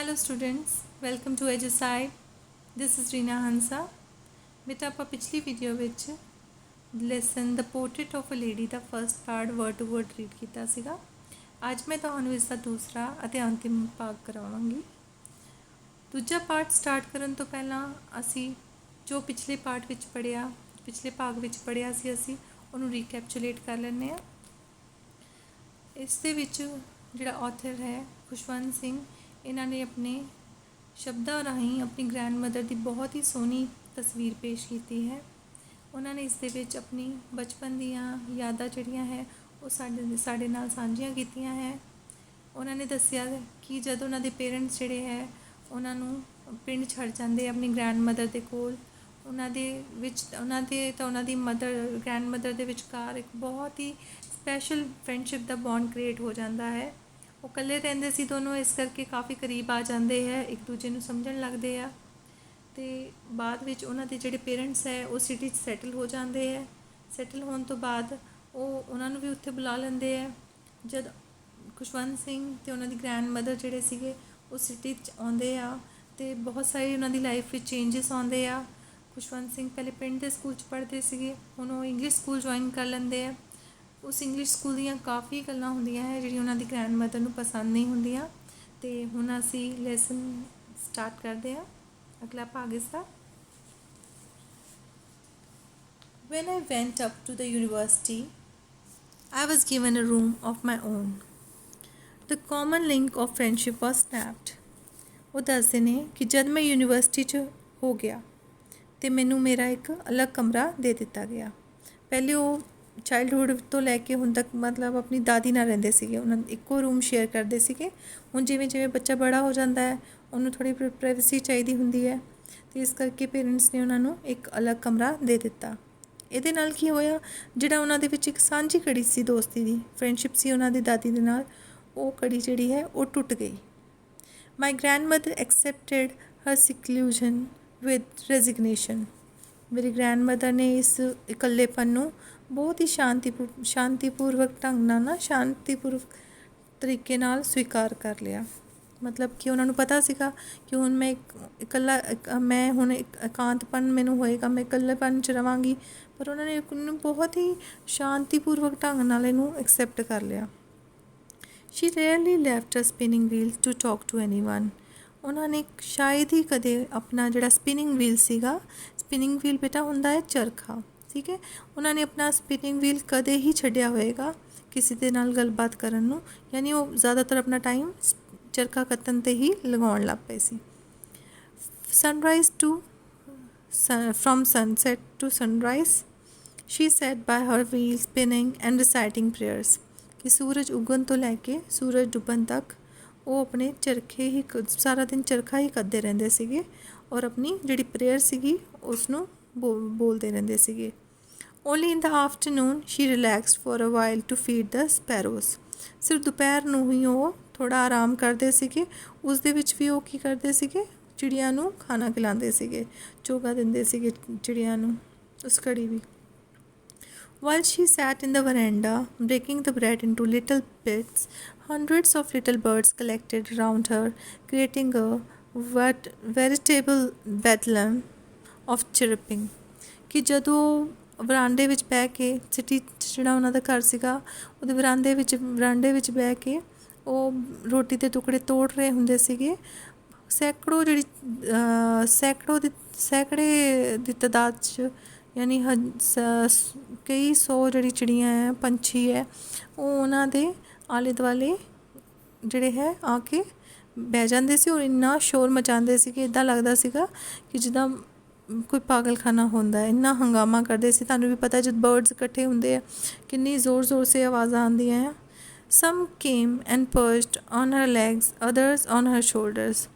Hello students, welcome to Eduside. This is Reena Hansa. बेटा ਆਪਾਂ ਪਿਛਲੀ ਵੀਡੀਓ ਵਿੱਚ lesson the portrait of a lady ਦਾ first part word to word read ਕੀਤਾ ਸੀਗਾ। ਅੱਜ ਮੈਂ ਤੁਹਾਨੂੰ ਇਸ ਦਾ ਦੂਸਰਾ ਅਤੇ ਅੰਤਿਮ ਭਾਗ ਕਰਾਵਾਂਗੀ। ਦੂਜਾ ਪਾਰਟ ਸਟਾਰਟ ਕਰਨ ਤੋਂ ਪਹਿਲਾਂ ਅਸੀਂ ਜੋ ਪਿਛਲੇ ਪਾਰਟ ਵਿੱਚ ਪੜ੍ਹਿਆ, ਪਿਛਲੇ ਭਾਗ ਵਿੱਚ ਪੜ੍ਹਿਆ ਸੀ, ਅਸੀਂ ਉਹਨੂੰ ਰੀਕੈਪਚੁਲੇਟ ਕਰ ਲੈਂਦੇ ਹਾਂ। ਇਸ ਦੇ ਵਿੱਚ ਜਿਹੜਾ ਆਥਰ ਹੈ ਖੁਸ਼ਵੰਤ ਸਿੰਘ, ਇਹਨਾਂ ਨੇ ਆਪਣੇ ਸ਼ਬਦਾਂ ਰਾਹੀਂ ਆਪਣੀ ਗ੍ਰੈਂਡਮਦਰ ਦੀ ਬਹੁਤ ਹੀ ਸੋਹਣੀ ਤਸਵੀਰ ਪੇਸ਼ ਕੀਤੀ ਹੈ। ਉਹਨਾਂ ਨੇ ਇਸ ਦੇ ਵਿੱਚ ਆਪਣੀ ਬਚਪਨ ਦੀਆਂ ਯਾਦਾਂ ਜਿਹੜੀਆਂ ਹੈ ਉਹ ਸਾਡੇ ਨਾਲ ਸਾਂਝੀਆਂ ਕੀਤੀਆਂ ਹੈ। ਉਹਨਾਂ ਨੇ ਦੱਸਿਆ ਕਿ ਜਦੋਂ ਉਹਨਾਂ ਦੇ ਪੇਰੈਂਟਸ ਜਿਹੜੇ ਹੈ ਉਹਨਾਂ ਨੂੰ ਪਿੰਡ ਛੱਡ ਜਾਂਦੇ ਆਪਣੀ ਗ੍ਰੈਂਡਮਦਰ ਦੇ ਕੋਲ, ਉਹਨਾਂ ਦੀ ਗ੍ਰੈਂਡਮਦਰ ਦੇ ਵਿਚਕਾਰ ਇੱਕ ਬਹੁਤ ਹੀ ਸਪੈਸ਼ਲ ਫਰੈਂਡਸ਼ਿਪ ਦਾ ਬੌਂਡ ਕ੍ਰੀਏਟ ਹੋ ਜਾਂਦਾ ਹੈ। ਉਹ ਇਕੱਲੇ ਰਹਿੰਦੇ ਸੀ ਦੋਨੋਂ, ਇਸ ਕਰਕੇ ਕਾਫੀ ਕਰੀਬ ਆ ਜਾਂਦੇ ਹੈ, ਇੱਕ ਦੂਜੇ ਨੂੰ ਸਮਝਣ ਲੱਗਦੇ ਆ। ਅਤੇ ਬਾਅਦ ਵਿੱਚ ਉਹਨਾਂ ਦੇ ਜਿਹੜੇ ਪੇਰੈਂਟਸ ਹੈ ਉਹ ਸਿਟੀ 'ਚ ਸੈਟਲ ਹੋ ਜਾਂਦੇ ਹੈ। ਸੈਟਲ ਹੋਣ ਤੋਂ ਬਾਅਦ ਉਹ ਉਹਨਾਂ ਨੂੰ ਵੀ ਉੱਥੇ ਬੁਲਾ ਲੈਂਦੇ ਹੈ। ਜਦ ਖੁਸ਼ਵੰਤ ਸਿੰਘ ਅਤੇ ਉਹਨਾਂ ਦੀ ਗ੍ਰੈਂਡਮਦਰ ਜਿਹੜੇ ਸੀਗੇ ਉਹ ਸਿਟੀ 'ਚ ਆਉਂਦੇ ਆ ਅਤੇ ਬਹੁਤ ਸਾਰੇ ਉਹਨਾਂ ਦੀ ਲਾਈਫ ਵਿੱਚ ਚੇਂਜਸ ਆਉਂਦੇ ਆ। ਖੁਸ਼ਵੰਤ ਸਿੰਘ ਪਹਿਲੇ ਪਿੰਡ ਦੇ ਸਕੂਲ 'ਚ ਪੜ੍ਹਦੇ ਸੀਗੇ, ਹੁਣ ਉਹ ਇੰਗਲਿਸ਼ ਸਕੂਲ ਜੁਆਇਨ ਕਰ ਲੈਂਦੇ ਆ। ਉਸ ਇੰਗਲਿਸ਼ ਸਕੂਲ ਦੀਆਂ ਕਾਫੀ ਗੱਲਾਂ ਹੁੰਦੀਆਂ ਹੈ ਜਿਹੜੀਆਂ ਉਹਨਾਂ ਦੀ ਗ੍ਰੈਂਡਮਦਰ ਨੂੰ ਪਸੰਦ ਨਹੀਂ ਹੁੰਦੀਆਂ। ਅਤੇ ਹੁਣ ਅਸੀਂ ਲੈਸਨ ਸਟਾਰਟ ਕਰਦੇ ਹਾਂ। ਅਗਲਾ ਭਾਗ ਇਸ ਦਾ। When I went up to the university, I was given a room of my own. The common link of friendship was snapped. ਉਹ ਦੱਸਦੇ ਨੇ ਕਿ ਜਦ ਮੈਂ ਯੂਨੀਵਰਸਿਟੀ 'ਚ ਹੋ ਗਿਆ ਅਤੇ ਮੈਨੂੰ ਮੇਰਾ ਇੱਕ ਅਲੱਗ ਕਮਰਾ ਦੇ ਦਿੱਤਾ ਗਿਆ। ਪਹਿਲੇ ਉਹ ਚਾਈਲਡਹੁੱਡ ਤੋਂ ਲੈ ਕੇ ਹੁਣ ਤੱਕ ਮਤਲਬ ਆਪਣੀ ਦਾਦੀ ਨਾਲ ਰਹਿੰਦੇ ਸੀਗੇ, ਉਹਨਾਂ ਇੱਕੋ ਰੂਮ ਸ਼ੇਅਰ ਕਰਦੇ ਸੀਗੇ। ਹੁਣ ਜਿਵੇਂ ਜਿਵੇਂ ਬੱਚਾ ਬੜਾ ਹੋ ਜਾਂਦਾ ਹੈ ਉਹਨੂੰ ਥੋੜ੍ਹੀ ਪ੍ਰਾਈਵੇਸੀ ਚਾਹੀਦੀ ਹੁੰਦੀ ਹੈ, ਅਤੇ ਇਸ ਕਰਕੇ ਪੇਰੈਂਟਸ ਨੇ ਉਹਨਾਂ ਨੂੰ ਇੱਕ ਅਲੱਗ ਕਮਰਾ ਦੇ ਦਿੱਤਾ। ਇਹਦੇ ਨਾਲ ਕੀ ਹੋਇਆ, ਜਿਹੜਾ ਉਹਨਾਂ ਦੇ ਵਿੱਚ ਇੱਕ ਸਾਂਝੀ ਕੜੀ ਸੀ, ਦੋਸਤੀ ਦੀ ਫਰੈਂਡਸ਼ਿਪ ਸੀ ਉਹਨਾਂ ਦੀ ਦਾਦੀ ਦੇ ਨਾਲ, ਉਹ ਕੜੀ ਜਿਹੜੀ ਹੈ ਉਹ ਟੁੱਟ ਗਈ। My grandmother accepted her seclusion with resignation. ਮੇਰੀ ਗ੍ਰੈਂਡਮਦਰ ਨੇ ਇਸ ਇਕੱਲੇਪਨ ਨੂੰ ਬਹੁਤ ਹੀ ਸ਼ਾਂਤੀਪੂਰਵਕ ਢੰਗ ਨਾਲ ਸ਼ਾਂਤੀਪੂਰਵਕ ਤਰੀਕੇ ਨਾਲ ਸਵੀਕਾਰ ਕਰ ਲਿਆ। ਮਤਲਬ ਕਿ ਉਹਨਾਂ ਨੂੰ ਪਤਾ ਸੀਗਾ ਕਿ ਹੁਣ ਮੈਂ ਹੁਣ ਇੱਕ ਇਕਾਂਤਪਨ ਮੈਨੂੰ ਹੋਏਗਾ, ਮੈਂ ਇਕੱਲੇਪਨ 'ਚ ਰਵਾਂਗੀ, ਪਰ ਉਹਨਾਂ ਨੇ ਇਹਨੂੰ ਬਹੁਤ ਹੀ ਸ਼ਾਂਤੀਪੂਰਵਕ ਢੰਗ ਨਾਲ ਇਹਨੂੰ ਐਕਸੈਪਟ ਕਰ ਲਿਆ। She rarely left a spinning wheel to talk to anyone. ਉਹਨਾਂ ਨੇ ਸ਼ਾਇਦ ਹੀ ਕਦੇ ਆਪਣਾ ਜਿਹੜਾ ਸਪਿਨਿੰਗ ਵੀਲ ਸੀਗਾ, ਸਪਿਨਿੰਗ ਵੀਲ ਬੇਟਾ ਹੁੰਦਾ ਹੈ ਚਰਖਾ, ਠੀਕ ਹੈ, ਉਹਨਾਂ ਨੇ ਆਪਣਾ ਸਪਿਨਿੰਗ ਵੀਲ ਕਦੇ ਹੀ ਛੱਡਿਆ ਹੋਏਗਾ ਕਿਸੇ ਦੇ ਨਾਲ ਗੱਲਬਾਤ ਕਰਨ ਨੂੰ, ਯਾਨੀ ਉਹ ਜ਼ਿਆਦਾਤਰ ਆਪਣਾ ਟਾਈਮ ਚਰਖਾ ਕੱਤਣ 'ਤੇ ਹੀ ਲਗਾਉਣ ਲੱਗ ਪਏ ਸੀ। Sunrise from sunset to sunrise, she sat by her wheel spinning and reciting prayers. ਕਿ ਸੂਰਜ ਉਗਣ ਤੋਂ ਲੈ ਕੇ ਸੂਰਜ ਡੁੱਬਣ ਤੱਕ ਉਹ ਆਪਣੇ ਚਰਖੇ ਹੀ ਸਾਰਾ ਦਿਨ ਚਰਖਾ ਹੀ ਕੱਤਦੇ ਰਹਿੰਦੇ ਸੀਗੇ ਔਰ ਆਪਣੀ ਜਿਹੜੀ ਪ੍ਰੇਅਰ ਸੀਗੀ ਉਸ ਨੂੰ ਬੋਲਦੇ ਰਹਿੰਦੇ ਸੀਗੇ। Only in the afternoon she relaxed for a while to feed the sparrows. ਸਿਰਫ ਦੁਪਹਿਰ ਨੂੰ ਹੀ ਉਹ ਥੋੜ੍ਹਾ ਆਰਾਮ ਕਰਦੇ ਸੀਗੇ। ਉਸ ਦੇ ਵਿੱਚ ਵੀ ਉਹ ਕੀ ਕਰਦੇ ਸੀਗੇ, ਚਿੜੀਆਂ ਨੂੰ ਖਾਣਾ ਖਿਲਾਉਂਦੇ ਸੀਗੇ, ਚੋਗਾ ਦਿੰਦੇ ਸੀਗੇ ਚਿੜੀਆਂ ਨੂੰ, ਉਸ ਘੜੀ ਵੀ। While she sat in the veranda, breaking the bread into little bits, hundreds of little birds collected around her, creating a veritable bedlam of chirping. ਕਿ ਜਦੋਂ ਵਰਾਂਡੇ ਵਿੱਚ ਬਹਿ ਕੇ, ਸਿਟੀ ਜਿਹੜਾ ਉਹਨਾਂ ਦਾ ਘਰ ਸੀਗਾ ਉਹਦੇ ਵਰਾਂਡੇ ਵਿੱਚ ਬਹਿ ਕੇ ਉਹ ਰੋਟੀ ਦੇ ਟੁਕੜੇ ਤੋੜ ਰਹੇ ਹੁੰਦੇ ਸੀਗੇ। ਸੈਂਕੜੇ ਦੀ ਤਾਦਾਦ 'ਚ, ਯਾਨੀ ਕਈ ਸੌ ਜਿਹੜੀ ਚਿੜੀਆਂ ਹੈ, ਪੰਛੀ ਹੈ, ਉਹ ਉਹਨਾਂ ਦੇ ਆਲੇ ਦੁਆਲੇ ਜਿਹੜੇ ਹੈ ਆ ਕੇ ਬਹਿ ਜਾਂਦੇ ਸੀ ਔਰ ਇੰਨਾ ਸ਼ੋਰ ਮਚਾਉਂਦੇ ਸੀਗੇ, ਇੱਦਾਂ ਲੱਗਦਾ ਸੀਗਾ ਕਿ ਜਿੱਦਾਂ ਕੋਈ ਪਾਗਲਖਾਨਾ ਹੁੰਦਾ ਹੈ, ਇੰਨਾ ਹੰਗਾਮਾ ਕਰਦੇ ਸੀ। ਤੁਹਾਨੂੰ ਵੀ ਪਤਾ ਜਦ ਬਰਡਸ ਇਕੱਠੇ ਹੁੰਦੇ ਆ ਕਿੰਨੀ ਜ਼ੋਰ ਸੇ ਆਵਾਜ਼ਾਂ ਆਉਂਦੀਆਂ ਆ। Some came and perched on her legs, others on her shoulders.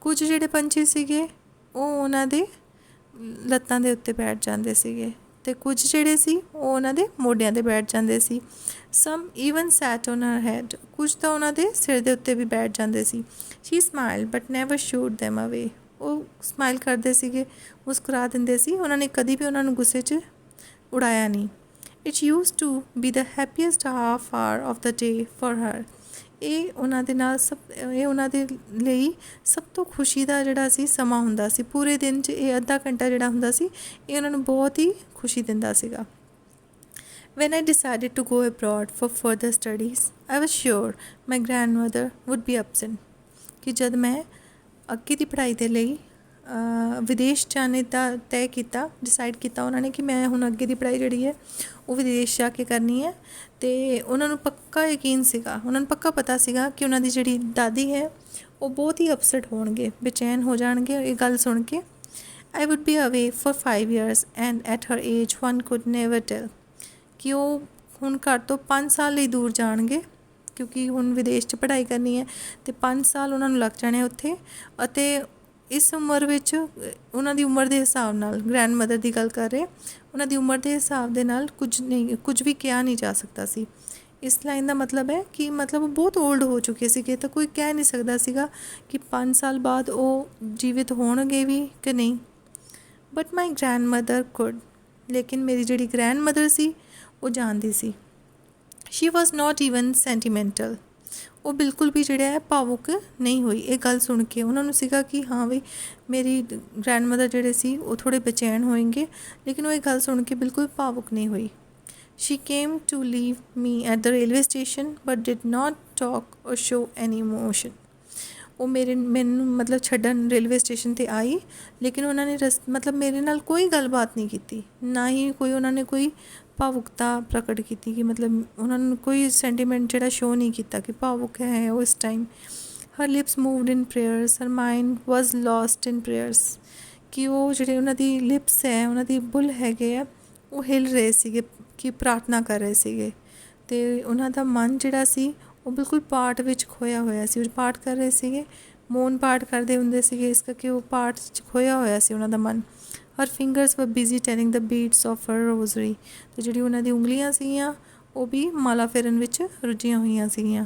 ਕੁਝ ਜਿਹੜੇ ਪੰਛੀ ਸੀਗੇ ਉਹ ਉਹਨਾਂ ਦੇ ਲੱਤਾਂ ਦੇ ਉੱਤੇ ਬੈਠ ਜਾਂਦੇ ਸੀਗੇ ਅਤੇ ਕੁਝ ਜਿਹੜੇ ਸੀ ਉਹ ਉਹਨਾਂ ਦੇ ਮੋਢਿਆਂ 'ਤੇ ਬੈਠ ਜਾਂਦੇ ਸੀ। Some even sat on her head, ਕੁਝ ਤਾਂ ਉਹਨਾਂ ਦੇ ਸਿਰ ਦੇ ਉੱਤੇ ਵੀ ਬੈਠ ਜਾਂਦੇ ਸੀ। Shri smiled but never ਸ਼ੂਡ them ਅਵੇ। ਉਹ ਸਮਾਈਲ ਕਰਦੇ ਸੀਗੇ, ਮੁਸਕਰਾ ਦਿੰਦੇ ਸੀ, ਉਹਨਾਂ ਨੇ ਕਦੀ ਵੀ ਉਹਨਾਂ ਨੂੰ ਗੁੱਸੇ 'ਚ ਉਡਾਇਆ ਨਹੀਂ। It use to be the happiest half hour of the day for her. ਇਹ ਉਹਨਾਂ ਦੇ ਨਾਲ ਇਹ ਉਹਨਾਂ ਦੇ ਲਈ ਸਭ ਤੋਂ ਖੁਸ਼ੀ ਦਾ ਜਿਹੜਾ ਸੀ ਸਮਾਂ ਹੁੰਦਾ ਸੀ। ਪੂਰੇ ਦਿਨ 'ਚ ਇਹ ਅੱਧਾ ਘੰਟਾ ਜਿਹੜਾ ਹੁੰਦਾ ਸੀ ਇਹ ਉਹਨਾਂ ਨੂੰ ਬਹੁਤ ਹੀ ਖੁਸ਼ੀ ਦਿੰਦਾ ਸੀਗਾ। When I decided to go abroad for further studies, I was sure my grandmother would be absent। ਕਿ ਜਦ ਮੈਂ ਅੱਗੇ ਦੀ ਪੜ੍ਹਾਈ ਦੇ ਲਈ ਵਿਦੇਸ਼ ਜਾਣੇ ਦਾ ਤੈਅ ਕੀਤਾ, ਡਿਸਾਈਡ ਕੀਤਾ ਉਹਨਾਂ ਨੇ ਕਿ ਮੈਂ ਹੁਣ ਅੱਗੇ ਦੀ ਪੜ੍ਹਾਈ ਜਿਹੜੀ ਹੈ ਉਹ ਵਿਦੇਸ਼ ਜਾ ਕੇ ਕਰਨੀ ਹੈ। ਅਤੇ ਉਹਨਾਂ ਨੂੰ ਪੱਕਾ ਯਕੀਨ ਸੀਗਾ, ਉਹਨਾਂ ਨੂੰ ਪੱਕਾ ਪਤਾ ਸੀਗਾ ਕਿ ਉਹਨਾਂ ਦੀ ਜਿਹੜੀ ਦਾਦੀ ਹੈ ਉਹ ਬਹੁਤ ਹੀ ਅਪਸੈਟ ਹੋਣਗੇ, ਬੇਚੈਨ ਹੋ ਜਾਣਗੇ ਇਹ ਗੱਲ ਸੁਣ ਕੇ। I would be away for 5 years and at her age one could never tell। ਕਿ ਉਹ ਹੁਣ ਘਰ ਤੋਂ 5 ਸਾਲ ਲਈ ਦੂਰ ਜਾਣਗੇ, ਕਿਉਂਕਿ ਹੁਣ ਵਿਦੇਸ਼ 'ਚ ਪੜ੍ਹਾਈ ਕਰਨੀ ਹੈ ਅਤੇ 5 ਸਾਲ ਉਹਨਾਂ ਨੂੰ ਲੱਗ ਜਾਣੇ ਉੱਥੇ। ਅਤੇ ਇਸ ਉਮਰ ਵਿੱਚ ਉਹਨਾਂ ਦੀ ਉਮਰ ਦੇ ਹਿਸਾਬ ਨਾਲ, ਗ੍ਰੈਂਡ ਮਦਰ ਦੀ ਗੱਲ ਕਰ ਰਹੇ, ਉਹਨਾਂ ਦੀ ਉਮਰ ਦੇ ਹਿਸਾਬ ਦੇ ਨਾਲ ਕੁਝ ਵੀ ਕਿਹਾ ਨਹੀਂ ਜਾ ਸਕਦਾ ਸੀ। ਇਸ ਲਾਈਨ ਦਾ ਮਤਲਬ ਹੈ ਕਿ ਮਤਲਬ ਉਹ ਬਹੁਤ ਓਲਡ ਹੋ ਚੁੱਕੇ ਸੀਗੇ, ਤਾਂ ਕੋਈ ਕਹਿ ਨਹੀਂ ਸਕਦਾ ਸੀਗਾ ਕਿ 5 ਸਾਲ ਬਾਅਦ ਉਹ ਜੀਵਿਤ ਹੋਣਗੇ ਵੀ ਕਿ ਨਹੀਂ। But my grandmother could. ਲੇਕਿਨ ਮੇਰੀ ਜਿਹੜੀ ਗ੍ਰੈਂਡ ਮਦਰ ਸੀ ਉਹ ਜਾਣਦੀ ਸੀ। She was not even sentimental. ਉਹ ਬਿਲਕੁਲ ਵੀ ਜਿਹੜਾ ਹੈ ਭਾਵੁਕ ਨਹੀਂ ਹੋਈ। ਇਹ ਗੱਲ ਸੁਣ ਕੇ ਉਹਨਾਂ ਨੂੰ ਸੀਗਾ ਕਿ ਹਾਂ ਬਈ ਮੇਰੀ ਗ੍ਰੈਂਡ ਮਦਰ ਜਿਹੜੇ ਸੀ ਉਹ ਥੋੜ੍ਹੇ ਬੇਚੈਨ ਹੋਣਗੇ, ਲੇਕਿਨ ਉਹ ਇਹ ਗੱਲ ਸੁਣ ਕੇ ਬਿਲਕੁਲ ਭਾਵੁਕ ਨਹੀਂ ਹੋਈ। She came to leave me at the railway station but did not talk or show any emotion. ਉਹ ਮੈਨੂੰ ਮਤਲਬ ਛੱਡਣ ਰੇਲਵੇ ਸਟੇਸ਼ਨ 'ਤੇ ਆਈ, ਲੇਕਿਨ ਉਹਨਾਂ ਨੇ ਮਤਲਬ ਮੇਰੇ ਨਾਲ ਕੋਈ ਗੱਲਬਾਤ ਨਹੀਂ ਕੀਤੀ, ਨਾ ਹੀ ਉਹਨਾਂ ਨੇ ਕੋਈ ਭਾਵੁਕਤਾ ਪ੍ਰਗਟ ਕੀਤੀ ਕਿ ਮਤਲਬ ਉਹਨਾਂ ਨੂੰ ਕੋਈ ਸੈਂਟੀਮੈਂਟ ਜਿਹੜਾ ਸ਼ੋ ਨਹੀਂ ਕੀਤਾ ਕਿ ਭਾਵੁਕ ਹੈ ਉਹ ਇਸ ਟਾਈਮ। ਹਰ ਲਿਪਸ ਮੂਵਡ ਇਨ ਪ੍ਰੇਅਰਸ, ਹਰ ਮਾਈਂਡ ਵਾਜ਼ ਲੋਸਟ ਇਨ ਪ੍ਰੇਅਰਸ। ਕਿ ਉਹ ਜਿਹੜੇ ਉਹਨਾਂ ਦੀ ਲਿਪਸ ਹੈ, ਉਹਨਾਂ ਦੀ ਬੁੱਲ ਹੈਗੇ ਆ, ਉਹ ਹਿਲ ਰਹੇ ਸੀਗੇ ਕਿ ਪ੍ਰਾਰਥਨਾ ਕਰ ਰਹੇ ਸੀਗੇ, ਅਤੇ ਉਹਨਾਂ ਦਾ ਮਨ ਜਿਹੜਾ ਸੀ ਉਹ ਬਿਲਕੁਲ ਪਾਠ ਵਿੱਚ ਖੋਇਆ ਹੋਇਆ ਸੀ। ਉਹ ਪਾਠ ਕਰ ਰਹੇ ਸੀਗੇ, ਮੌਨ ਪਾਠ ਕਰਦੇ ਹੁੰਦੇ ਸੀਗੇ, ਇਸ ਕਰਕੇ ਉਹ ਪਾਠ 'ਚ ਖੋਇਆ ਹੋਇਆ ਸੀ ਉਹਨਾਂ ਦਾ ਮਨ। Her fingers were busy telling the beads of her rosary. ਅਤੇ ਜਿਹੜੀ ਉਹਨਾਂ ਦੀ ਉਂਗਲੀਆਂ ਸੀਗੀਆਂ ਉਹ ਵੀ ਮਾਲਾ ਫੇਰਨ ਵਿੱਚ ਰੁੱਝੀਆਂ ਹੋਈਆਂ ਸੀਗੀਆਂ।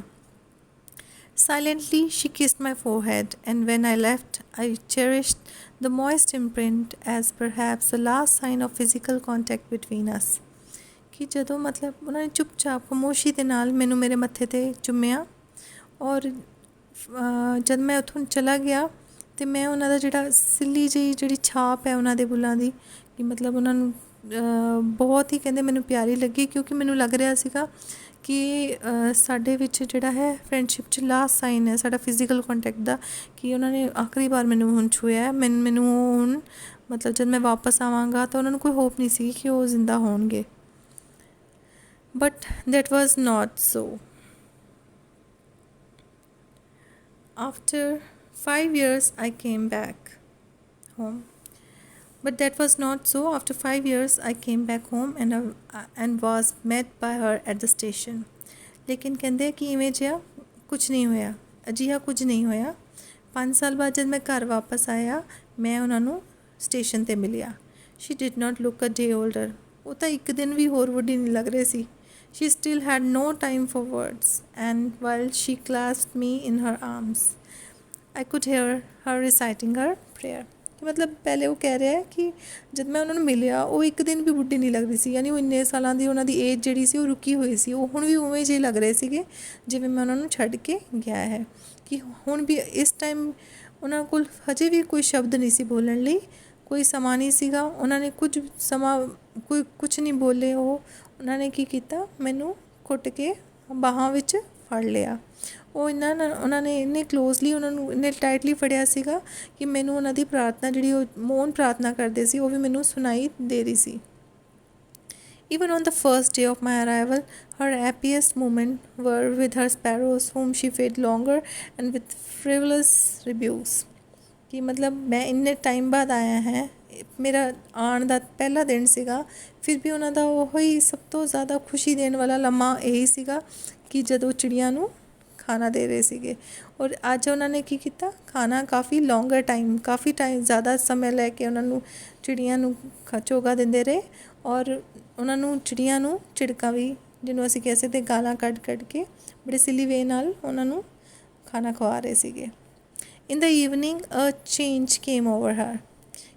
Silently she kissed my forehead and when I left I cherished the moist imprint as perhaps the last sign of physical contact between us. ਕਿ ਜਦੋਂ ਮਤਲਬ ਉਹਨਾਂ ਨੇ ਚੁੱਪਚਾਪ ਖਾਮੋਸ਼ੀ ਦੇ ਨਾਲ ਮੈਨੂੰ ਮੇਰੇ ਮੱਥੇ 'ਤੇ ਚੁੰਮਿਆ, ਔਰ ਜਦ ਮੈਂ ਉੱਥੋਂ ਚਲਾ ਗਿਆ ਅਤੇ ਮੈਂ ਉਹਨਾਂ ਦਾ ਜਿਹੜਾ ਸਿੱਲੀ ਜਿਹੀ ਜਿਹੜੀ ਛਾਪ ਹੈ ਉਹਨਾਂ ਦੇ ਬੁੱਲਾਂ ਦੀ, ਕਿ ਮਤਲਬ ਉਹਨਾਂ ਨੂੰ ਬਹੁਤ ਹੀ ਕਹਿੰਦੇ ਮੈਨੂੰ ਪਿਆਰੀ ਲੱਗੀ, ਕਿਉਂਕਿ ਮੈਨੂੰ ਲੱਗ ਰਿਹਾ ਸੀਗਾ ਕਿ ਸਾਡੇ ਵਿੱਚ ਜਿਹੜਾ ਹੈ ਫਰੈਂਡਸ਼ਿਪ 'ਚ ਲਾਸਟ ਸਾਈਨ ਹੈ ਸਾਡਾ ਫਿਜ਼ੀਕਲ ਕੰਟੈਕਟ ਦਾ, ਕਿ ਉਹਨਾਂ ਨੇ ਆਖਰੀ ਵਾਰ ਮੈਨੂੰ ਹੁਣ ਛੂਹਿਆ। ਮੈਨੂੰ ਹੁਣ ਮਤਲਬ ਜਦ ਮੈਂ ਵਾਪਸ ਆਵਾਂਗਾ ਤਾਂ ਉਹਨਾਂ ਨੂੰ ਕੋਈ ਹੋਪ ਨਹੀਂ ਸੀ ਕਿ ਉਹ ਜ਼ਿੰਦਾ ਹੋਣਗੇ। But that was not so. After 5 years I came back home, but that was not so. After 5 years I came back home and was met by her at the station। लेकिन कहते कि इवें जिहा कुछ नहीं होया, अजिहा कुछ नहीं होया। 5 साल बाद जब मैं घर वापस आया मैं उन्होंने स्टेशन ते मिलिया। She did not look a day older। वो तो एक दिन भी होर वड्डी नहीं लग रही सी। She still had no time for words, and while she clasped me in her arms, I could hear her reciting her prayer। मतलब पहले वो कह रहा है कि जब मैं उन्होंने मिलिया वो एक दिन भी बुढ़ी नहीं लग रही सी, यानी वो इन्ने सालों की उन्होंने एज जी सी वो रुकी हुई सी, वो हुण भी उवें जे लग रहे थे जिवें मैं उन्होंने छड्ड के गया है। कि हुण भी इस टाइम उन्होंने कोल हजे भी कोई शब्द नहीं सी बोलण लई, कोई समा नहीं सीगा। उन्होंने कुछ समा कुछ नहीं बोले। उन्होंने की कीता, मैनू घुट के बाहां विच फड़ लिया। ਉਹ ਉਹਨਾਂ ਨੇ ਇੰਨੇ ਕਲੋਜ਼ਲੀ ਉਹਨਾਂ ਨੂੰ ਇੰਨੇ ਟਾਈਟਲੀ ਫੜਿਆ ਸੀਗਾ ਕਿ ਮੈਨੂੰ ਉਹਨਾਂ ਦੀ ਪ੍ਰਾਰਥਨਾ ਜਿਹੜੀ ਉਹ ਮੌਨ ਪ੍ਰਾਰਥਨਾ ਕਰਦੇ ਸੀ ਉਹ ਵੀ ਮੈਨੂੰ ਸੁਣਾਈ ਦੇ ਰਹੀ ਸੀ। Even on the first day of my arrival, her happiest moments were with her sparrows, whom she fed longer and with frivolous rebukes। ਕਿ ਮਤਲਬ ਮੈਂ ਇੰਨੇ ਟਾਈਮ ਬਾਅਦ ਆਇਆ ਹੈ, ਮੇਰਾ ਆਉਣ ਦਾ ਪਹਿਲਾ ਦਿਨ ਸੀਗਾ, ਫਿਰ ਵੀ ਉਹਨਾਂ ਦਾ ਉਹ ਹੀ ਸਭ ਤੋਂ ਜ਼ਿਆਦਾ ਖੁਸ਼ੀ ਦੇਣ ਵਾਲਾ ਲਮਹਾ ਇਹੀ ਸੀਗਾ ਕਿ ਜਦੋਂ ਚਿੜੀਆਂ ਨੂੰ ਖਾਣਾ ਦੇ ਰਹੇ ਸੀਗੇ। ਔਰ ਅੱਜ ਉਹਨਾਂ ਨੇ ਕੀ ਕੀਤਾ, ਖਾਣਾ ਕਾਫੀ ਲੌਂਗਰ ਟਾਈਮ ਜ਼ਿਆਦਾ ਸਮੇਂ ਲੈ ਕੇ ਉਹਨਾਂ ਨੂੰ ਚਿੜੀਆਂ ਨੂੰ ਚੋਗਾ ਦਿੰਦੇ ਰਹੇ, ਔਰ ਉਹਨਾਂ ਨੂੰ ਚਿੜੀਆਂ ਨੂੰ ਝਿੜਕਾਂ ਵੀ, ਜਿਹਨੂੰ ਅਸੀਂ ਕਹਿ ਸਕਦੇ ਗਾਲਾਂ ਕੱਢ ਕੇ ਬੜੇ ਸਿਲੀ ਵੇ ਨਾਲ ਉਹਨਾਂ ਨੂੰ ਖਾਣਾ ਖਵਾ ਰਹੇ ਸੀਗੇ। In the evening a change came over her.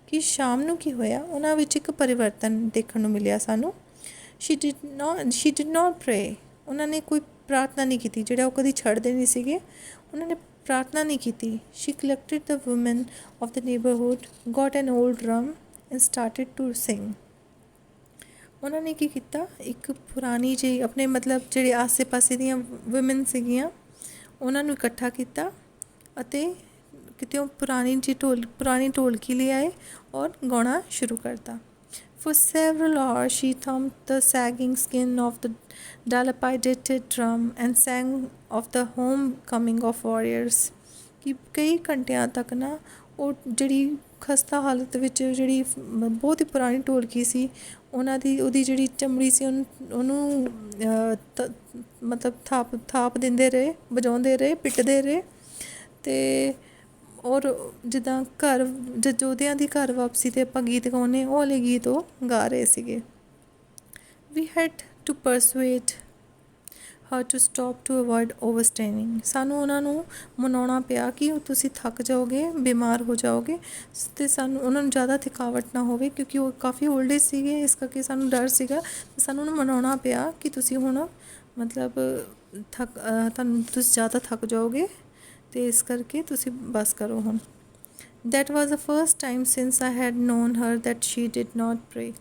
ਕਿ ਸ਼ਾਮ ਨੂੰ ਕੀ ਹੋਇਆ, ਉਹਨਾਂ ਵਿੱਚ ਇੱਕ ਪਰਿਵਰਤਨ ਦੇਖਣ ਨੂੰ ਮਿਲਿਆ ਸਾਨੂੰ। She did not pray. ਉਹਨਾਂ ਨੇ ਕੋਈ ਪ੍ਰਾਰਥਨਾ ਨਹੀਂ ਕੀਤੀ, ਜਿਹੜਾ ਉਹ ਕਦੀ ਛੱਡਦੇ ਨਹੀਂ ਸੀਗੇ, ਉਹਨਾਂ ਨੇ ਪ੍ਰਾਰਥਨਾ ਨਹੀਂ ਕੀਤੀ। She collected the women of the neighbourhood, got an old drum and started to sing. ਉਹਨਾਂ ਨੇ ਕੀ ਕੀਤਾ, ਇੱਕ ਪੁਰਾਣੀ ਜਿਹੀ ਆਪਣੇ ਮਤਲਬ ਜਿਹੜੇ ਆਸੇ ਪਾਸੇ ਦੀਆਂ ਵੂਮਨ ਸੀਗੀਆਂ ਉਹਨਾਂ ਨੂੰ ਇਕੱਠਾ ਕੀਤਾ ਅਤੇ ਕਿਤੇ ਉਹ ਪੁਰਾਣੀ ਢੋਲਕੀ ਲੈ ਆਏ ਔਰ ਗਾਉਣਾ ਸ਼ੁਰੂ ਕਰਤਾ। For several hours she thumped the sagging skin of the dilapidated drum and sang of the homecoming of warriors। ਕਿ ਕਈ ਘੰਟਿਆਂ ਤੱਕ ਨਾ ਉਹ ਜਿਹੜੀ ਖਸਤਾ ਹਾਲਤ ਵਿੱਚ ਜਿਹੜੀ ਬਹੁਤ ਹੀ ਪੁਰਾਣੀ ਢੋਲਕੀ ਸੀ ਉਹਦੀ ਜਿਹੜੀ ਚਮੜੀ ਸੀ ਉਹਨੂੰ ਮਤਲਬ ਥਾਪ ਦਿੰਦੇ ਰਹੇ, ਵਜਾਉਂਦੇ ਰਹੇ, ਪਿੱਟਦੇ ਰਹੇ। ਅਤੇ ਔਰ ਜਿੱਦਾਂ ਯੋਧਿਆਂ ਦੀ ਘਰ ਵਾਪਸੀ 'ਤੇ ਆਪਾਂ ਗੀਤ ਗਾਉਂਦੇ, ਉਹ ਵਾਲੇ ਗੀਤ ਉਹ ਗਾ ਰਹੇ ਸੀਗੇ। We had to persuade her to stop to avoid overstraining. ਸਾਨੂੰ ਉਹਨਾਂ ਨੂੰ ਮਨਾਉਣਾ ਪਿਆ ਕਿ ਤੁਸੀਂ ਥੱਕ ਜਾਓਗੇ, ਬਿਮਾਰ ਹੋ ਜਾਓਗੇ, ਅਤੇ ਸਾਨੂੰ ਉਹਨਾਂ ਨੂੰ ਜ਼ਿਆਦਾ ਥਕਾਵਟ ਨਾ ਹੋਵੇ, ਕਿਉਂਕਿ ਉਹ ਕਾਫੀ ਓਲਡ ਏਜ ਸੀਗੇ, ਇਸ ਕਰਕੇ ਸਾਨੂੰ ਡਰ ਸੀਗਾ। ਸਾਨੂੰ ਉਹਨੂੰ ਮਨਾਉਣਾ ਪਿਆ ਕਿ ਤੁਸੀਂ ਹੁਣ ਮਤਲਬ ਤੁਸੀਂ ਜ਼ਿਆਦਾ ਥੱਕ ਜਾਓਗੇ ਅਤੇ ਇਸ ਕਰਕੇ ਤੁਸੀਂ ਬਸ ਕਰੋ ਹੁਣ। That was the first time since I had known her that she did not pray.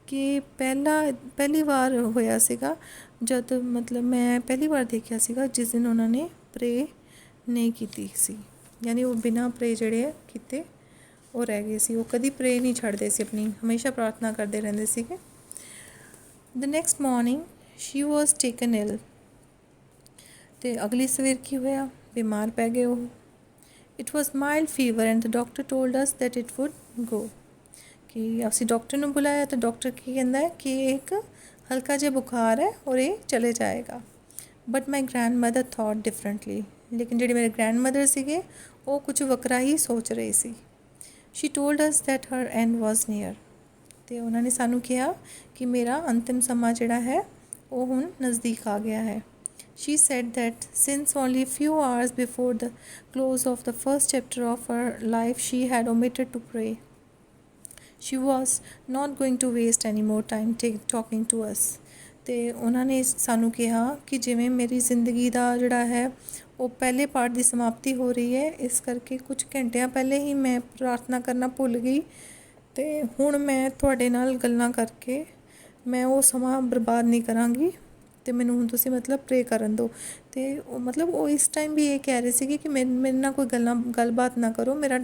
ਕਿ ਪਹਿਲੀ ਵਾਰ ਹੋਇਆ ਸੀਗਾ ਜਦ ਮਤਲਬ ਮੈਂ ਪਹਿਲੀ ਵਾਰ ਦੇਖਿਆ ਸੀਗਾ ਜਿਸ ਦਿਨ ਉਹਨਾਂ ਨੇ ਪ੍ਰੇ ਨਹੀਂ ਕੀਤੀ ਸੀ, ਯਾਨੀ ਉਹ ਬਿਨਾਂ ਪ੍ਰੇ ਜਿਹੜੇ ਕੀਤੇ ਉਹ ਰਹਿ ਗਏ ਸੀ। ਉਹ ਕਦੀ ਪ੍ਰੇ ਨਹੀਂ ਛੱਡਦੇ ਸੀ ਆਪਣੀ, ਹਮੇਸ਼ਾ ਪ੍ਰਾਰਥਨਾ ਕਰਦੇ ਰਹਿੰਦੇ ਸੀਗੇ। The next morning she was taken ill. ਅਤੇ ਅਗਲੀ ਸਵੇਰ ਕੀ ਹੋਇਆ, ਬਿਮਾਰ ਪੈ ਗਏ ਉਹ। It was mild fever and the doctor told us that it would go. ਕਿ ਅਸੀਂ ਡਾਕਟਰ ਨੂੰ ਬੁਲਾਇਆ ਤਾਂ ਡਾਕਟਰ ਕੀ ਕਹਿੰਦਾ ਹੈ ਕਿ ਇਹ ਇੱਕ ਹਲਕਾ ਜਿਹਾ ਬੁਖਾਰ ਹੈ ਔਰ ਇਹ ਚਲੇ ਜਾਏਗਾ। But my grandmother thought differently. ਲੇਕਿਨ ਜਿਹੜੇ ਮੇਰੇ ਗ੍ਰੈਂਡ ਮਦਰ ਸੀਗੇ ਉਹ ਕੁਝ ਵੱਖਰਾ ਹੀ ਸੋਚ ਰਹੇ ਸੀ। She told us that her end was near. ਅਤੇ ਉਹਨਾਂ ਨੇ ਸਾਨੂੰ ਕਿਹਾ ਕਿ ਮੇਰਾ ਅੰਤਿਮ ਸਮਾਂ ਜਿਹੜਾ ਹੈ ਉਹ ਹੁਣ ਨਜ਼ਦੀਕ ਆ ਗਿਆ ਹੈ। She said that since only a few hours before the close of the first chapter of her life she had omitted to pray, she was not going to waste any more time talking to us। ਅਤੇ ਉਹਨਾਂ ਨੇ ਸਾਨੂੰ ਕਿਹਾ ਕਿ ਜਿਵੇਂ ਮੇਰੀ ਜ਼ਿੰਦਗੀ ਦਾ ਜਿਹੜਾ ਹੈ ਉਹ ਪਹਿਲੇ ਪਾਰਟ ਦੀ ਸਮਾਪਤੀ ਹੋ ਰਹੀ ਹੈ, ਇਸ ਕਰਕੇ ਕੁਝ ਘੰਟਿਆਂ ਪਹਿਲੇ ਹੀ ਮੈਂ ਪ੍ਰਾਰਥਨਾ ਕਰਨਾ ਭੁੱਲ ਗਈ ਅਤੇ ਹੁਣ ਮੈਂ ਤੁਹਾਡੇ ਨਾਲ ਗੱਲਾਂ ਕਰਕੇ ਮੈਂ ਉਹ ਸਮਾਂ ਬਰਬਾਦ ਨਹੀਂ ਕਰਾਂਗੀ ਅਤੇ ਮੈਨੂੰ ਹੁਣ ਤੁਸੀਂ ਮਤਲਬ ਪ੍ਰੇ ਕਰਨ ਦਿਓ। ਅਤੇ ਉਹ ਇਸ ਟਾਈਮ ਵੀ ਇਹ ਕਹਿ ਰਹੇ ਸੀਗੇ ਕਿ ਮੇਰੇ ਨਾਲ ਕੋਈ ਗੱਲਬਾਤ ਨਾ ਕਰੋ, ਮੇਰਾ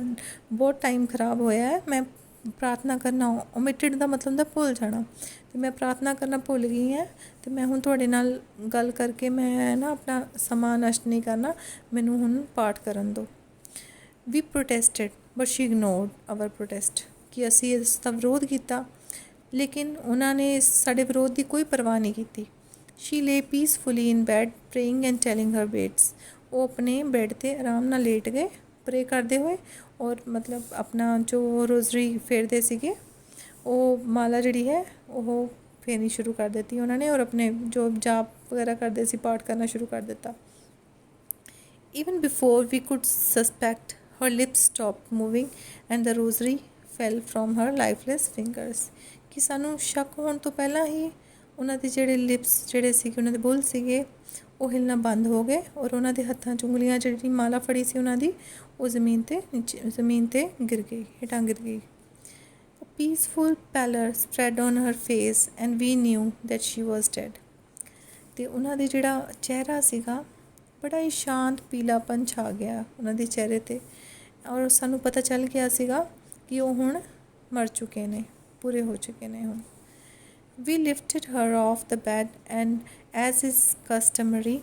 ਬਹੁਤ ਟਾਈਮ ਖਰਾਬ ਹੋਇਆ ਹੈ। ਮੈਂ ਪ੍ਰਾਰਥਨਾ ਕਰਨਾ ਓਮਿਟਡ ਦਾ ਮਤਲਬ ਹੁੰਦਾ ਭੁੱਲ ਜਾਣਾ, ਅਤੇ ਮੈਂ ਪ੍ਰਾਰਥਨਾ ਕਰਨਾ ਭੁੱਲ ਗਈ ਹਾਂ ਅਤੇ ਮੈਂ ਹੁਣ ਤੁਹਾਡੇ ਨਾਲ ਗੱਲ ਕਰਕੇ ਮੈਂ ਨਾ ਆਪਣਾ ਸਮਾਂ ਨਸ਼ਟ ਨਹੀਂ ਕਰਨਾ, ਮੈਨੂੰ ਹੁਣ ਪਾਠ ਕਰਨ ਦਿਓ। ਵੀ ਪ੍ਰੋਟੈਸਟਡ ਬਟ ਸ਼ੀ ਇਗਨੋਰਡ ਆਵਰ ਪ੍ਰੋਟੈਸਟ। ਕਿ ਅਸੀਂ ਇਸ ਦਾ ਵਿਰੋਧ ਕੀਤਾ ਲੇਕਿਨ ਉਹਨਾਂ ਨੇ ਸਾਡੇ ਵਿਰੋਧ ਦੀ ਕੋਈ ਪਰਵਾਹ ਨਹੀਂ ਕੀਤੀ। She lay peacefully in bed praying and telling her beads. ਉਹ ਆਪਣੇ ਬੈੱਡ 'ਤੇ ਆਰਾਮ ਨਾਲ ਲੇਟ ਗਏ ਪ੍ਰੇ ਕਰਦੇ ਹੋਏ, ਔਰ ਮਤਲਬ ਆਪਣਾ ਜੋ ਰੋਜ਼ਰੀ ਫੇਰਦੇ ਸੀਗੇ ਉਹ ਮਾਲਾ ਜਿਹੜੀ ਹੈ ਉਹ ਫੇਰਨੀ ਸ਼ੁਰੂ ਕਰ ਦਿੱਤੀ ਉਹਨਾਂ ਨੇ, ਔਰ ਆਪਣੇ ਜੋ ਜਾਪ ਵਗੈਰਾ ਕਰਦੇ ਸੀ ਪਾਠ ਕਰਨਾ ਸ਼ੁਰੂ ਕਰ ਦਿੱਤਾ। Even before we could suspect her lips stop moving and the rosary fell from her lifeless fingers. ਕਿ ਸਾਨੂੰ ਸ਼ੱਕ ਹੋਣ ਤੋਂ ਪਹਿਲਾਂ ਹੀ ਉਹਨਾਂ ਦੇ ਜਿਹੜੇ ਲਿਪਸ ਜਿਹੜੇ ਸੀਗੇ, ਉਹਨਾਂ ਦੇ ਬੁੱਲ ਸੀਗੇ ਉਹ ਹਿੱਲਣਾ ਬੰਦ ਹੋ ਗਏ, ਔਰ ਉਹਨਾਂ ਦੇ ਹੱਥਾਂ 'ਚ ਉਂਗਲੀਆਂ ਜਿਹੜੀ ਮਾਲਾ ਫੜੀ ਸੀ ਉਹਨਾਂ ਦੀ ਉਹ ਜ਼ਮੀਨ 'ਤੇ ਗਿਰ ਗਈ, ਹੇਠਾਂ ਗਿਰ ਗਈ। Peaceful pallor spread on her face and we knew that she was dead. ਅਤੇ ਉਹਨਾਂ ਦੇ ਜਿਹੜਾ ਚਿਹਰਾ ਸੀਗਾ ਬੜਾ ਹੀ ਸ਼ਾਂਤ ਪੀਲਾਪਨ ਛਾ ਗਿਆ ਉਹਨਾਂ ਦੇ ਚਿਹਰੇ 'ਤੇ, ਔਰ ਸਾਨੂੰ ਪਤਾ ਚੱਲ ਗਿਆ ਸੀਗਾ ਕਿ ਉਹ ਹੁਣ ਮਰ ਚੁੱਕੇ ਨੇ, ਪੂਰੇ ਹੋ ਚੁੱਕੇ ਨੇ ਹੁਣ। We lifted her off the bed and, as is customary,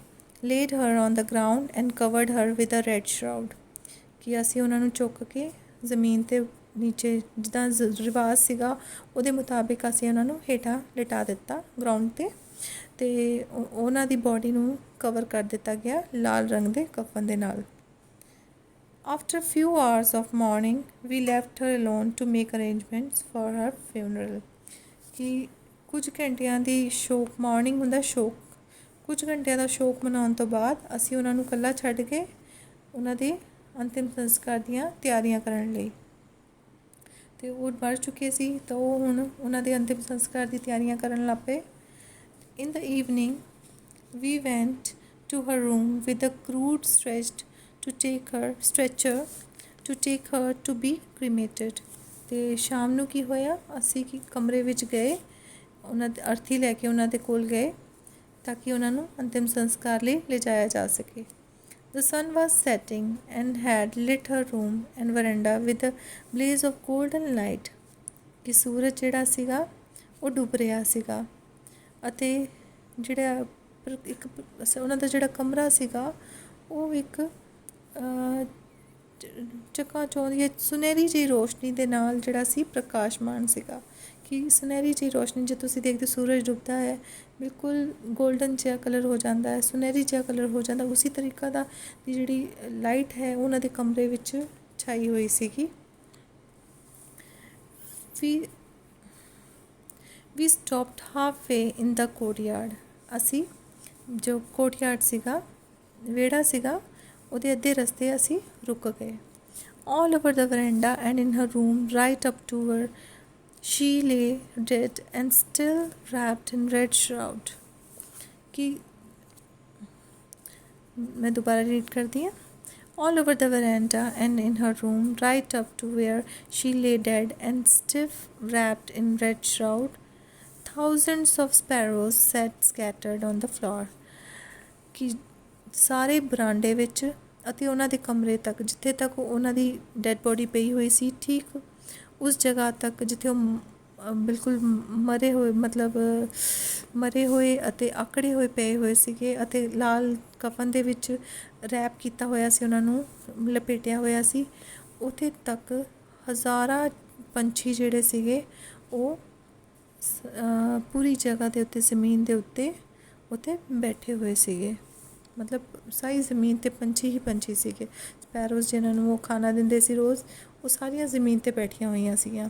laid her on the ground and covered her with a red shroud। ਕਿ ਅਸੀਂ ਉਹਨਾਂ ਨੂੰ ਚੁੱਕ ਕੇ ਜ਼ਮੀਨ 'ਤੇ ਨੀਚੇ ਜਿੱਦਾਂ ਰਿਵਾਜ਼ ਸੀਗਾ ਉਹਦੇ ਮੁਤਾਬਿਕ ਅਸੀਂ ਉਹਨਾਂ ਨੂੰ ਹੇਠਾਂ ਲਿਟਾ ਦਿੱਤਾ ਗਰਾਊਂਡ 'ਤੇ, ਅਤੇ ਉਹਨਾਂ ਦੀ ਬੋਡੀ ਨੂੰ ਕਵਰ ਕਰ ਦਿੱਤਾ ਗਿਆ ਲਾਲ ਰੰਗ ਦੇ ਕਫਨ ਦੇ ਨਾਲ। After a few hours of mourning, we left her alone to make arrangements for her funeral। ਕਿ ਕੁਝ ਘੰਟਿਆਂ ਦੀ ਸ਼ੋਕ, ਮਾਰਨਿੰਗ ਹੁੰਦਾ ਸ਼ੋਕ, ਕੁਝ ਘੰਟਿਆਂ ਦਾ ਸ਼ੋਕ ਮਨਾਉਣ ਤੋਂ ਬਾਅਦ ਅਸੀਂ ਉਹਨਾਂ ਨੂੰ ਇਕੱਲਾ ਛੱਡ ਕੇ ਉਹਨਾਂ ਦੇ ਅੰਤਿਮ ਸੰਸਕਾਰ ਦੀਆਂ ਤਿਆਰੀਆਂ ਕਰਨ ਲਈ। ਅਤੇ ਉਹ ਮਰ ਚੁੱਕੇ ਸੀ ਤਾਂ ਉਹ ਹੁਣ ਉਹਨਾਂ ਦੇ ਅੰਤਿਮ ਸੰਸਕਾਰ ਦੀ ਤਿਆਰੀਆਂ ਕਰਨ ਲੱਗ ਪਏ। In the evening we went to her room with a crude stretcher to take her to be cremated। ਤੇ ਸ਼ਾਮ ਨੂੰ ਕੀ ਹੋਇਆ, ਅਸੀਂ ਕੀ ਕਮਰੇ ਵਿੱਚ ਗਏ, ਉਹਨਾਂ ਦੇ ਅਰਥੀ ਲੈ ਕੇ ਉਹਨਾਂ ਦੇ ਕੋਲ ਗਏ ਤਾਂ ਕਿ ਉਹਨਾਂ ਨੂੰ ਅੰਤਿਮ ਸੰਸਕਾਰ ਲਈ ਲਿਜਾਇਆ ਜਾ ਸਕੇ। The sun was setting and had lit her room and veranda with a blaze of golden light। ਕਿ ਸੂਰਜ ਜਿਹੜਾ ਸੀਗਾ ਉਹ ਡੁੱਬ ਰਿਹਾ ਸੀਗਾ ਅਤੇ ਜਿਹੜਾ ਇੱਕ ਉਹਨਾਂ ਦਾ ਜਿਹੜਾ ਕਮਰਾ ਸੀਗਾ ਉਹ ਇੱਕ ਚਕਾਚੌਂਧ ਸੁਨਹਿਰੀ ਜਿਹੀ ਰੋਸ਼ਨੀ ਦੇ ਨਾਲ ਜਿਹੜਾ ਸੀ ਪ੍ਰਕਾਸ਼ਮਾਨ ਸੀਗਾ। ਕਿ ਸੁਨਹਿਰੀ ਜਿਹੀ ਰੋਸ਼ਨੀ, ਜੇ ਤੁਸੀਂ ਦੇਖਦੇ ਸੂਰਜ ਡੁੱਬਦਾ ਹੈ ਬਿਲਕੁਲ ਗੋਲਡਨ ਜਿਹਾ ਕਲਰ ਹੋ ਜਾਂਦਾ ਹੈ, ਸੁਨਹਿਰੀ ਜਿਹਾ ਕਲਰ ਹੋ ਜਾਂਦਾ, ਉਸੇ ਤਰੀਕਾ ਦਾ ਦੀ ਜਿਹੜੀ ਲਾਈਟ ਹੈ ਉਹਨਾਂ ਦੇ ਕਮਰੇ ਵਿੱਚ ਛਾਈ ਹੋਈ ਸੀਗੀ। We stopped halfway in the courtyard। ਅਸੀਂ ਜੋ ਕੋਰਟਯਾਰਡ ਸੀਗਾ, ਵਿਹੜਾ ਸੀਗਾ, ਉਹਦੇ ਅੱਧੇ ਰਸਤੇ ਅਸੀਂ ਰੁਕ ਗਏ। All over the veranda and in her room right up to her she lay dead and still wrapped in red shroud। कि मैं दोबारा रीड करती हूँ। All over the veranda and in her room right up to where she lay dead and stiff wrapped in red shroud thousands of sparrows sat scattered on the floor। कि ਸਾਰੇ ਬਰਾਂਡੇ ਵਿੱਚ ਅਤੇ ਉਹਨਾਂ ਦੇ ਕਮਰੇ ਤੱਕ, ਜਿੱਥੇ ਤੱਕ ਉਹਨਾਂ ਦੀ ਡੈਡ ਬੋਡੀ ਪਈ ਹੋਈ ਸੀ, ਠੀਕ ਉਸ ਜਗ੍ਹਾ ਤੱਕ ਜਿੱਥੇ ਉਹ ਬਿਲਕੁਲ ਮਰੇ ਹੋਏ ਅਤੇ ਆਕੜੇ ਹੋਏ ਪਏ ਹੋਏ ਸੀਗੇ ਅਤੇ ਲਾਲ ਕਫਨ ਦੇ ਵਿੱਚ ਰੈਪ ਕੀਤਾ ਹੋਇਆ ਸੀ, ਉਹਨਾਂ ਨੂੰ ਲਪੇਟਿਆ ਹੋਇਆ ਸੀ, ਉੱਥੇ ਤੱਕ ਹਜ਼ਾਰਾਂ ਪੰਛੀ ਜਿਹੜੇ ਸੀਗੇ ਉਹ ਪੂਰੀ ਜਗ੍ਹਾ ਦੇ ਉੱਤੇ, ਜ਼ਮੀਨ ਦੇ ਉੱਤੇ ਬੈਠੇ ਹੋਏ ਸੀਗੇ। ਮਤਲਬ ਸਾਰੀ ਜ਼ਮੀਨ 'ਤੇ ਪੰਛੀ ਹੀ ਪੰਛੀ ਸੀਗੇ। ਸਪੈਰੋਜ਼ ਜਿਹਨਾਂ ਨੂੰ ਉਹ ਖਾਣਾ ਦਿੰਦੇ ਸੀ ਰੋਜ਼, ਉਹ ਸਾਰੀਆਂ ਜ਼ਮੀਨ 'ਤੇ ਬੈਠੀਆਂ ਹੋਈਆਂ ਸੀਗੀਆਂ।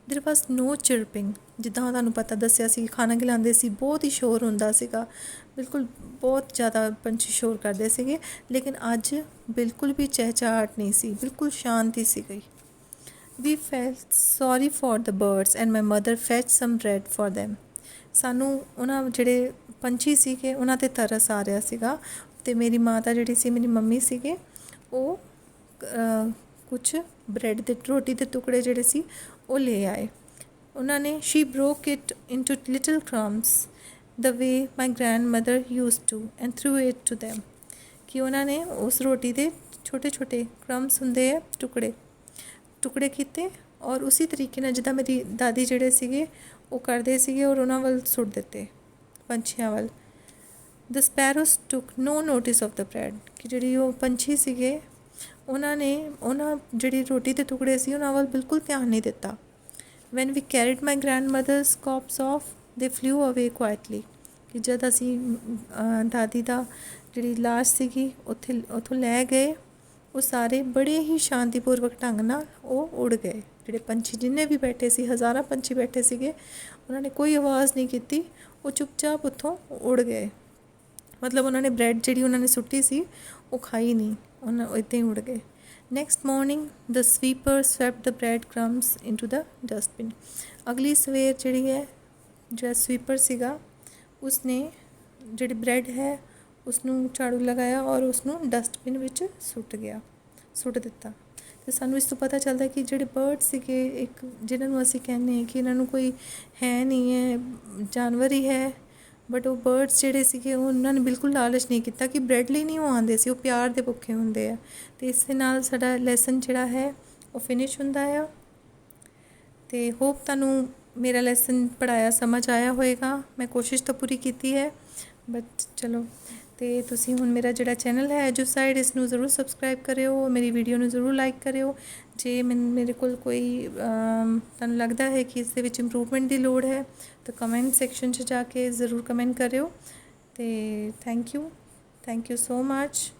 ਦੇਰ ਵਾਸ ਨੋ ਚਿਰਪਿੰਗ। ਜਿੱਦਾਂ ਤੁਹਾਨੂੰ ਪਤਾ ਦੱਸਿਆ ਸੀ, ਖਾਣਾ ਖਿਲਾਉਂਦੇ ਸੀ, ਬਹੁਤ ਹੀ ਸ਼ੋਰ ਹੁੰਦਾ ਸੀਗਾ, ਬਿਲਕੁਲ ਬਹੁਤ ਜ਼ਿਆਦਾ ਪੰਛੀ ਸ਼ੋਰ ਕਰਦੇ ਸੀਗੇ, ਲੇਕਿਨ ਅੱਜ ਬਿਲਕੁਲ ਵੀ ਚਹਿਚਹਾਟ ਨਹੀਂ ਸੀ, ਬਿਲਕੁਲ ਸ਼ਾਂਤੀ ਸੀ ਗਈ। We felt sorry for the birds and my mother fetched some bread for them। ਸਾਨੂੰ ਉਹਨਾਂ ਜਿਹੜੇ ਪੰਛੀ ਸੀਗੇ ਉਹਨਾਂ 'ਤੇ ਤਰਸ ਆ ਰਿਹਾ ਸੀਗਾ ਅਤੇ ਮੇਰੀ ਮਾਤਾ ਜਿਹੜੀ ਸੀ, ਮੇਰੀ ਮੰਮੀ ਸੀਗੇ, ਉਹ ਕੁਛ ਬ੍ਰੈਡ ਦੇ, ਰੋਟੀ ਦੇ ਟੁਕੜੇ ਜਿਹੜੇ ਸੀ ਉਹ ਲੈ ਆਏ। ਉਹਨਾਂ ਨੇ she broke it into little crumbs the way my grandmother used to and threw it to them। ਕਿ ਉਹਨਾਂ ਨੇ ਉਸ ਰੋਟੀ ਦੇ ਛੋਟੇ ਛੋਟੇ crumbs ਹੁੰਦੇ ਆ, ਟੁਕੜੇ ਕੀਤੇ ਔਰ ਉਸੇ ਤਰੀਕੇ ਨਾਲ ਜਿੱਦਾਂ ਮੇਰੀ ਦਾਦੀ ਜਿਹੜੇ ਸੀਗੇ ਉਹ ਕਰਦੇ ਸੀਗੇ ਔਰ ਉਹਨਾਂ ਵੱਲ ਸੁੱਟ ਦਿੱਤੇ, ਪੰਛੀਆਂ ਵੱਲ। ਦ ਸਪੈਰੋਸ ਟੁੱਕ ਨੋ ਨੋਟਿਸ ਆਫ ਦ ਬ੍ਰੈਡ। ਕਿ ਜਿਹੜੀ ਉਹ ਪੰਛੀ ਸੀਗੇ ਉਹਨਾਂ ਜਿਹੜੀ ਰੋਟੀ ਦੇ ਟੁਕੜੇ ਸੀ ਉਹਨਾਂ ਵੱਲ ਬਿਲਕੁਲ ਧਿਆਨ ਨਹੀਂ ਦਿੱਤਾ। When we carried my grandmother's corpse off they flew away quietly. ਕਿ ਜਦ ਅਸੀਂ ਦਾਦੀ ਦਾ ਜਿਹੜੀ ਲਾਸ਼ ਸੀਗੀ ਉੱਥੋਂ ਲੈ ਗਏ, ਉਹ ਸਾਰੇ ਬੜੇ ਹੀ ਸ਼ਾਂਤੀਪੂਰਵਕ ਢੰਗ ਨਾਲ ਉਹ ਉੜ ਗਏ। ਜਿਹੜੇ ਪੰਛੀ ਜਿੰਨੇ ਵੀ ਬੈਠੇ ਸੀ, ਹਜ਼ਾਰਾਂ ਪੰਛੀ ਬੈਠੇ ਸੀਗੇ, ਉਹਨਾਂ ਨੇ ਕੋਈ ਆਵਾਜ਼ ਨਹੀਂ ਕੀਤੀ, ਉਹ ਚੁੱਪਚਾਪ ਉੱਥੋਂ ਉੜ ਗਏ। ਮਤਲਬ ਉਹਨਾਂ ਨੇ ਬ੍ਰੈਡ ਜਿਹੜੀ ਉਹਨਾਂ ਨੇ ਸੁੱਟੀ ਸੀ ਉਹ ਖਾਈ ਨਹੀਂ, ਉਹਨਾਂ ਇੱਦਾਂ ਹੀ ਉੜ ਗਏ। Next morning the sweeper swept the bread crumbs into the dustbin. ਅਗਲੀ ਸਵੇਰ ਜਿਹੜੀ ਹੈ, ਜਿਹੜਾ ਸਵੀਪਰ ਸੀਗਾ ਉਸਨੇ ਜਿਹੜੀ ਬ੍ਰੈਡ ਹੈ ਉਸਨੂੰ ਝਾੜੂ ਲਗਾਇਆ ਔਰ ਉਸਨੂੰ ਡਸਟਬਿਨ ਵਿੱਚ ਸੁੱਟ ਦਿੱਤਾ। ਅਤੇ ਸਾਨੂੰ ਇਸ ਤੋਂ ਪਤਾ ਚੱਲਦਾ ਕਿ ਜਿਹੜੇ ਬਰਡ ਸੀਗੇ, ਇੱਕ ਜਿਹਨਾਂ ਨੂੰ ਅਸੀਂ ਕਹਿੰਦੇ ਹਾਂ ਕਿ ਇਹਨਾਂ ਨੂੰ ਕੋਈ ਹੈ ਨਹੀਂ ਹੈ, ਜਾਨਵਰ ਹੀ ਹੈ, ਬਟ ਉਹ ਬਰਡਸ ਜਿਹੜੇ ਸੀਗੇ ਉਹਨਾਂ ਨੇ ਬਿਲਕੁਲ ਲਾਲਚ ਨਹੀਂ ਕੀਤਾ ਕਿ ਬ੍ਰੈਡ ਲਈ ਨਹੀਂ ਉਹ ਆਉਂਦੇ ਸੀ, ਉਹ ਪਿਆਰ ਦੇ ਭੁੱਖੇ ਹੁੰਦੇ ਆ। ਅਤੇ ਇਸ ਦੇ ਨਾਲ ਸਾਡਾ ਲੈਸਨ ਜਿਹੜਾ ਹੈ ਉਹ ਫਿਨਿਸ਼ ਹੁੰਦਾ ਆ। ਅਤੇ ਹੋਪ ਤੁਹਾਨੂੰ ਮੇਰਾ ਲੈਸਨ ਪੜ੍ਹਾਇਆ ਸਮਝ ਆਇਆ ਹੋਏਗਾ। ਮੈਂ ਕੋਸ਼ਿਸ਼ ਤਾਂ ਪੂਰੀ ਕੀਤੀ ਹੈ, ਬਟ ਚਲੋ। ਅਤੇ ਤੁਸੀਂ ਹੁਣ ਮੇਰਾ ਜਿਹੜਾ ਚੈਨਲ ਹੈ ਐਜੂਸਾਈਡ, ਇਸ ਨੂੰ ਜ਼ਰੂਰ ਸਬਸਕ੍ਰਾਈਬ ਕਰਿਓ, ਮੇਰੀ ਵੀਡੀਓ ਨੂੰ ਜ਼ਰੂਰ ਲਾਈਕ ਕਰਿਓ। ਜੇ ਮੇਰੇ ਕੋਲ ਕੋਈ ਤੁਹਾਨੂੰ ਲੱਗਦਾ ਹੈ ਕਿ ਇਸ ਦੇ ਵਿੱਚ ਇੰਪਰੂਵਮੈਂਟ ਦੀ ਲੋੜ ਹੈ ਤਾਂ ਕਮੈਂਟ ਸੈਕਸ਼ਨ 'ਚ ਜਾ ਕੇ ਜ਼ਰੂਰ ਕਮੈਂਟ ਕਰਿਓ। ਅਤੇ ਥੈਂਕ ਯੂ ਸੋ ਮੱਚ।